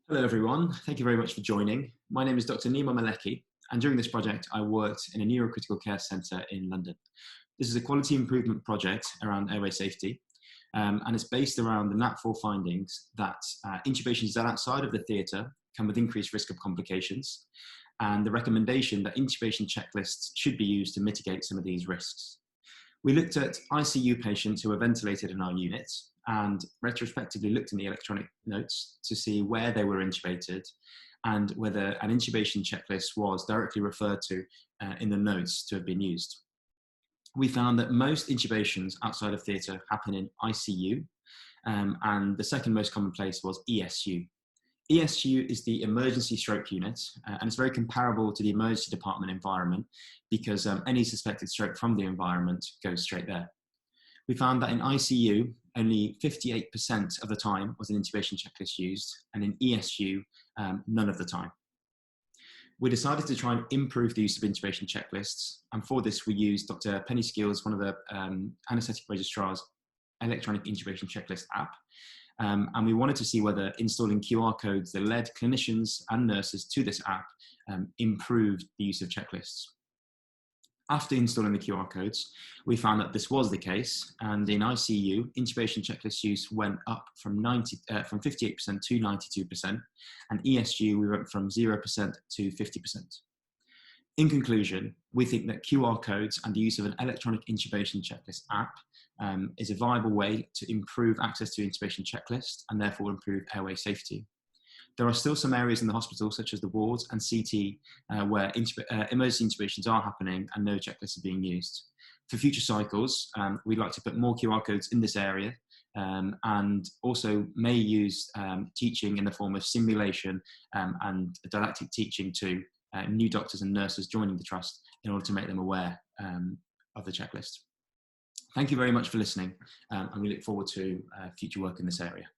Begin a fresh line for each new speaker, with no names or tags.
Hello everyone, thank you very much for joining. My name is Dr. Nima Maleki, and during this project I worked in a neurocritical care centre in London. This is a quality improvement project around airway safety, and it's based around the NAT4 findings that intubations done outside of the theatre come with increased risk of complications, and the recommendation that intubation checklists should be used to mitigate some of these risks. We looked at ICU patients who were ventilated in our unit and retrospectively looked in the electronic notes to see where they were intubated and whether an intubation checklist was directly referred to in the notes to have been used. We found that most intubations outside of theatre happen in ICU, and the second most common place was ESU. ESU is the emergency stroke unit, and it's very comparable to the emergency department environment because any suspected stroke from the environment goes straight there. We found that in ICU, only 58% of the time was an intubation checklist used, and in ESU, none of the time. We decided to try and improve the use of intubation checklists, and for this we used Dr. Penny Skills, one of the anaesthetic registrar's electronic intubation checklist app, and we wanted to see whether installing QR codes that led clinicians and nurses to this app improved the use of checklists. After installing the QR codes, we found that this was the case, and in ICU, intubation checklist use went up from 58% to 92%, and ESU we went from 0% to 50%. In conclusion, we think that QR codes and the use of an electronic intubation checklist app is a viable way to improve access to intubation checklist and therefore improve airway safety. There are still some areas in the hospital, such as the wards and CT, where emergency intubations are happening and no checklists are being used. For future cycles, we'd like to put more QR codes in this area and also may use teaching in the form of simulation and didactic teaching to new doctors and nurses joining the trust in order to make them aware of the checklist. Thank you very much for listening, and we look forward to future work in this area.